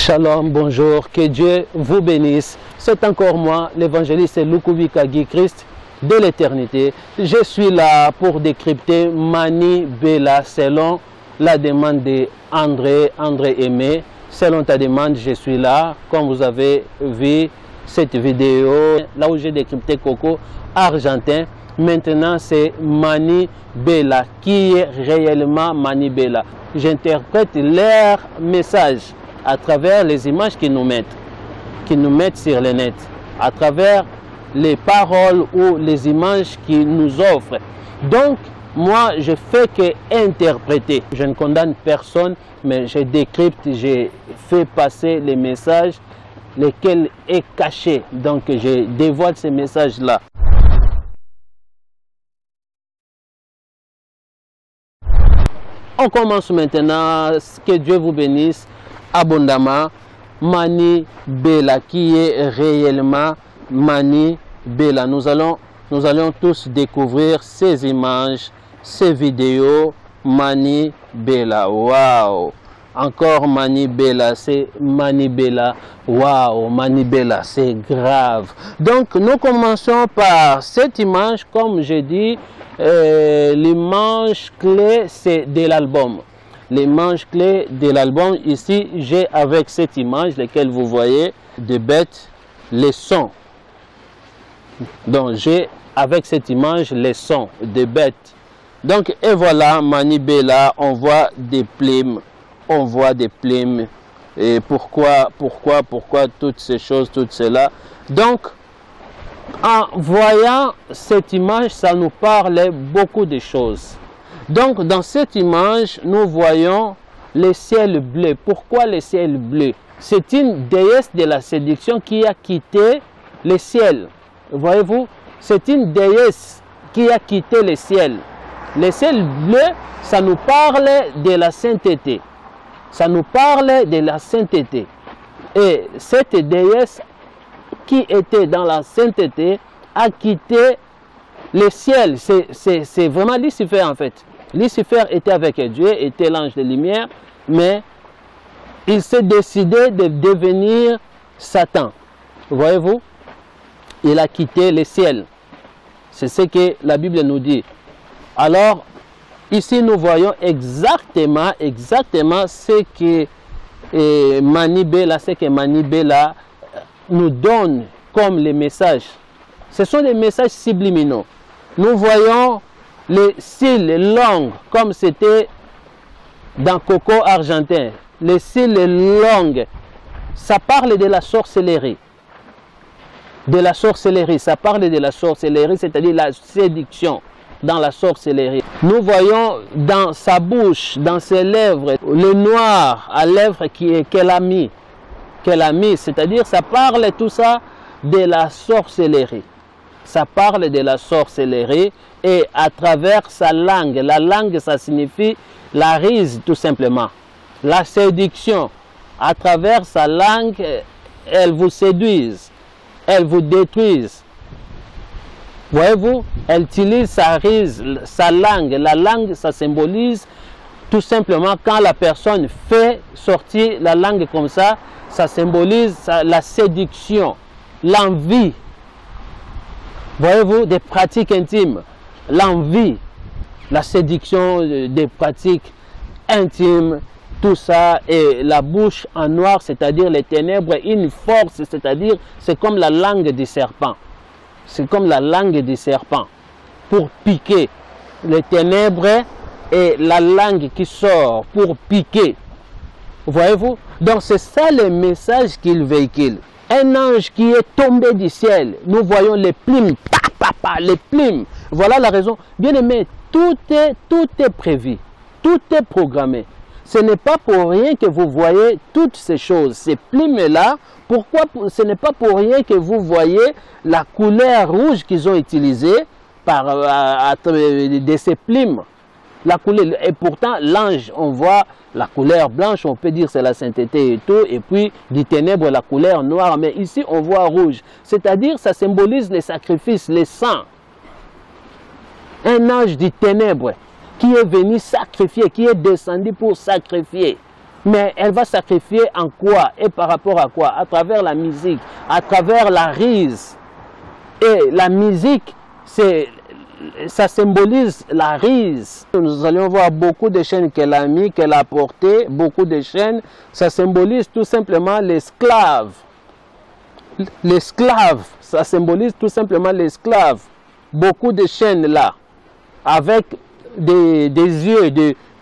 Shalom, bonjour, que Dieu vous bénisse. C'est encore moi, l'évangéliste Lukubika Guy Christ de l'éternité. Je suis là pour décrypter Mani Bella selon la demande d'André Aimé. Selon ta demande, je suis là. Comme vous avez vu cette vidéo, là où j'ai décrypté Coco argentin. Maintenant, c'est Mani Bella. Qui est réellement Mani Bella? J'interprète leur message à travers les images qu'ils nous mettent sur le net, à travers les paroles ou les images qu'ils nous offrent. Donc, moi, je fais que interpréter. Je ne condamne personne, mais je décrypte, je fais passer les messages, lesquels est caché. Donc, je dévoile ces messages-là. On commence maintenant. Que Dieu vous bénisse abondamment. Mani Bella, qui est réellement Mani Bella. Nous allons tous découvrir ces images, ces vidéos. Mani Bella, waouh! Encore Mani Bella, c'est Mani Bella, waouh! Mani Bella, c'est grave. Donc nous commençons par cette image, comme j'ai dit. L'image clé, c'est de l'album. L'image clé de l'album, ici, j'ai avec cette image, laquelle vous voyez, de bêtes, les sons. Donc, j'ai avec cette image, les sons de bêtes. Donc, et voilà, Mani Bella, on voit des plumes. On voit des plumes. Et pourquoi toutes ces choses, tout cela. Donc, en voyant cette image, ça nous parle beaucoup de choses. Donc, dans cette image, nous voyons le ciel bleu. Pourquoi le ciel bleu? C'est une déesse de la séduction qui a quitté le ciel. Voyez-vous? C'est une déesse qui a quitté le ciel. Le ciel bleu, ça nous parle de la sainteté. Ça nous parle de la sainteté. Et cette déesse qui était dans la sainteté a quitté le ciel. C'est vraiment Lucifer en fait. Lucifer était avec Dieu, était l'ange de lumière, mais il s'est décidé de devenir Satan. Voyez-vous? Il a quitté le ciel. C'est ce que la Bible nous dit. Alors, ici nous voyons exactement ce que Mani Bella nous donne comme les messages. Ce sont des messages subliminaux. Nous voyons les cils longs comme c'était dans Coco argentin. Les cils longs, ça parle de la sorcellerie. De la sorcellerie, ça parle de la sorcellerie, c'est-à-dire la séduction dans la sorcellerie. Nous voyons dans sa bouche, dans ses lèvres, le noir à lèvres qu'elle a mis. C'est-à-dire ça parle tout ça de la sorcellerie. Ça parle de la sorcellerie et à travers sa langue. La langue, ça signifie la ruse tout simplement. La séduction. À travers sa langue, elle vous séduise. Elle vous détruise. Voyez-vous, elle utilise sa ruse, sa langue. La langue, ça symbolise tout simplement quand la personne fait sortir la langue comme ça, ça symbolise la séduction, l'envie. Voyez-vous, des pratiques intimes, l'envie, la séduction des pratiques intimes, tout ça, et la bouche en noir, c'est-à-dire les ténèbres, une force, c'est-à-dire c'est comme la langue du serpent. C'est comme la langue du serpent pour piquer les ténèbres et la langue qui sort pour piquer. Voyez-vous? Donc c'est ça le message qu'il véhicule. Un ange qui est tombé du ciel. Nous voyons les plumes. Les plumes. Voilà la raison. Bien aimé, tout est prévu. Tout est programmé. Ce n'est pas pour rien que vous voyez toutes ces choses. Ces plumes-là, pourquoi ce n'est pas pour rien que vous voyez la couleur rouge qu'ils ont utilisée de ces plumes. La couleur, et pourtant, l'ange, on voit la couleur blanche, on peut dire c'est la sainteté et tout, et puis du ténèbre, la couleur noire, mais ici on voit rouge. C'est-à-dire, ça symbolise les sacrifices, les sangs. Un ange du ténèbre qui est venu sacrifier, qui est descendu pour sacrifier. Mais elle va sacrifier en quoi et par rapport à quoi? À travers la musique, à travers la rise. Et la musique, ça symbolise la rise. Nous allons voir beaucoup de chaînes qu'elle a mis, qu'elle a portées, beaucoup de chaînes. Ça symbolise tout simplement l'esclave. L'esclave, ça symbolise tout simplement l'esclave. Beaucoup de chaînes là, avec des yeux,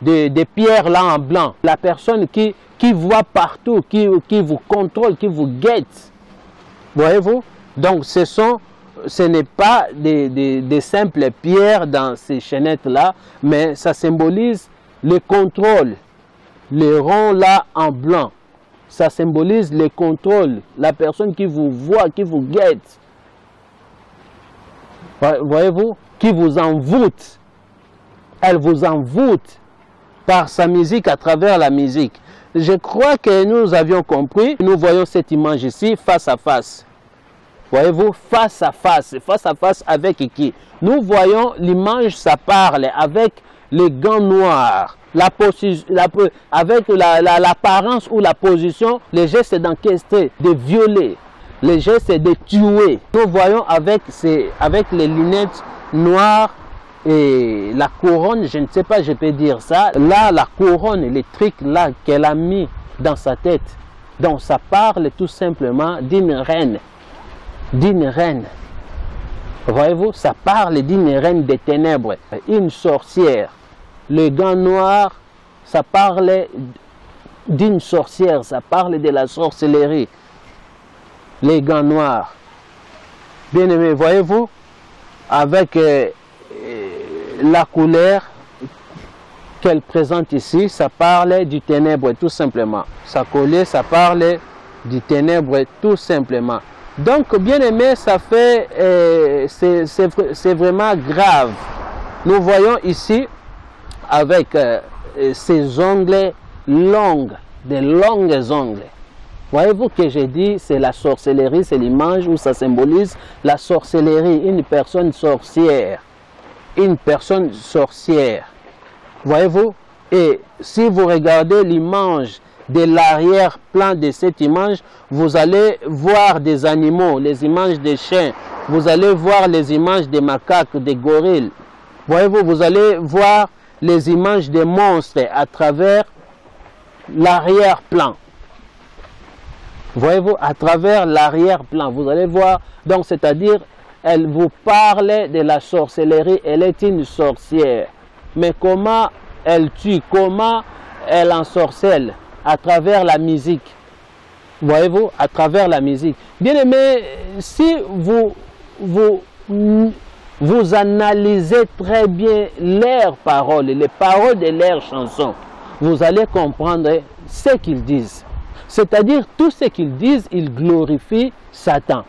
des pierres là en blanc. La personne qui voit partout, qui vous contrôle, qui vous guette. Voyez-vous? Donc ce n'est pas des simples pierres dans ces chaînettes-là, mais ça symbolise le contrôle. Les ronds là en blanc, ça symbolise le contrôle. La personne qui vous voit, qui vous guette. Voyez-vous? Qui vous envoûte. Elle vous envoûte par sa musique, à travers la musique. Je crois que nous avions compris. Nous voyons cette image ici, face à face. Voyez-vous, face à face avec qui? Nous voyons l'image, ça parle avec les gants noirs, avec l'apparence ou la position, les gestes d'encaisser, de violer, les gestes de tuer. Nous voyons avec les lunettes noires et la couronne, je ne sais pas, je peux dire ça. Là, la couronne, les trucs là qu'elle a mis dans sa tête. Donc ça parle tout simplement d'une reine. D'une reine. Voyez-vous, ça parle d'une reine des ténèbres, une sorcière. Le gant noir, ça parle d'une sorcière, ça parle de la sorcellerie. Les gants noirs. Bien aimé, voyez-vous, avec la couleur qu'elle présente ici, ça parle du ténèbre tout simplement. Sa couleur, ça parle du ténèbre tout simplement. Donc, bien aimé, ça fait, c'est vraiment grave. Nous voyons ici, avec ces ongles longs, des longues ongles. Voyez-vous que j'ai dit, c'est la sorcellerie, c'est l'image où ça symbolise la sorcellerie, une personne sorcière. Une personne sorcière. Voyez-vous? Et si vous regardez l'image de l'arrière-plan de cette image, vous allez voir des animaux, les images des chiens. Vous allez voir les images des macaques, des gorilles. Voyez-vous, vous allez voir les images des monstres à travers l'arrière-plan. Voyez-vous, à travers l'arrière-plan, vous allez voir, donc c'est-à-dire, elle vous parle de la sorcellerie, elle est une sorcière. Mais comment elle tue, comment elle ensorcelle? À travers la musique. Voyez-vous, à travers la musique. Bien aimé, si vous analysez très bien leurs paroles, les paroles de leurs chansons, vous allez comprendre ce qu'ils disent. C'est-à-dire, tout ce qu'ils disent, ils glorifient Satan.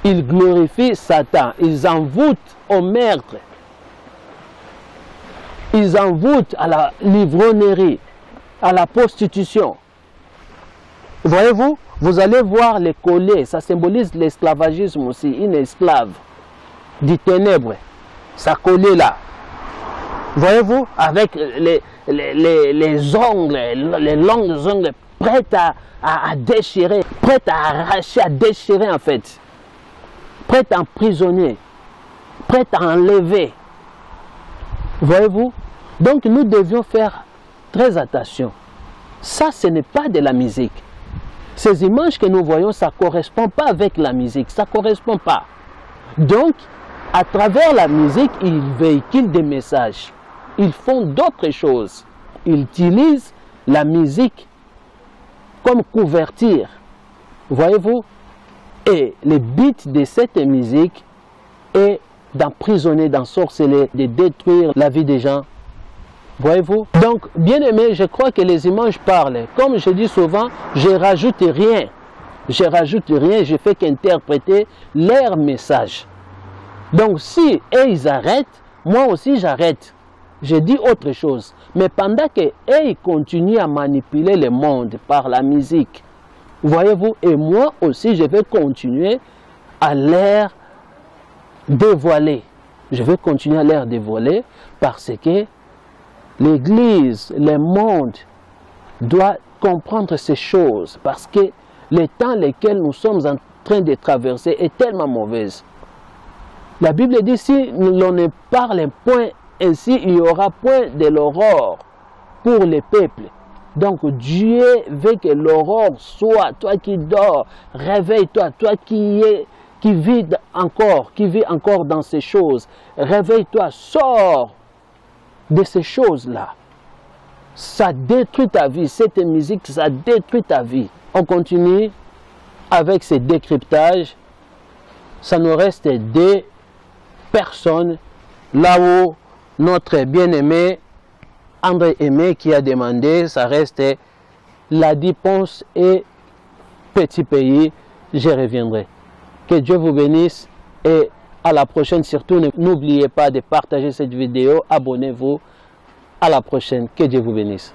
Ils glorifient Satan. Ils envoûtent au meurtre. Ils envoûtent à la livronnerie, à la prostitution. Voyez-vous, vous allez voir les collets, ça symbolise l'esclavagisme aussi, une esclave du ténèbre, ça collait là. Voyez-vous, avec les ongles, les longues ongles, prêtes à déchirer, prêtes à arracher, à déchirer en fait, prêtes à emprisonner, prêtes à enlever. Voyez-vous, donc nous devions faire très attention. Ça, ce n'est pas de la musique. Ces images que nous voyons, ça ne correspond pas avec la musique. Ça ne correspond pas. Donc, à travers la musique, ils véhiculent des messages. Ils font d'autres choses. Ils utilisent la musique comme couverture. Voyez-vous? Et le but de cette musique est d'emprisonner, d'ensorceler, de détruire la vie des gens. Voyez-vous? Donc, bien aimé, je crois que les images parlent. Comme je dis souvent, je ne rajoute rien. Je ne rajoute rien, je fais qu'interpréter leur message. Donc, si eux, ils arrêtent, moi aussi, j'arrête. Je dis autre chose. Mais pendant qu'eux, ils continuent à manipuler le monde par la musique, voyez-vous, et moi aussi, je vais continuer à leur dévoiler. Je vais continuer à leur dévoiler parce que l'Église, le monde, doit comprendre ces choses parce que les temps lesquels nous sommes en train de traverser est tellement mauvaise. La Bible dit, si l'on ne parle point ainsi, il n'y aura point de l'aurore pour les peuples. Donc Dieu veut que l'aurore soit, toi qui dors, réveille-toi, toi qui vis encore dans ces choses, réveille-toi, sors de ces choses-là. Ça détruit ta vie, cette musique, ça détruit ta vie. On continue avec ces décryptages. Ça nous reste deux personnes, là où notre bien-aimé André Aimé qui a demandé, ça reste Ladi Ponce et Petit Pays, je reviendrai. Que Dieu vous bénisse et à la prochaine. Surtout, n'oubliez pas de partager cette vidéo, abonnez-vous. À la prochaine, que Dieu vous bénisse.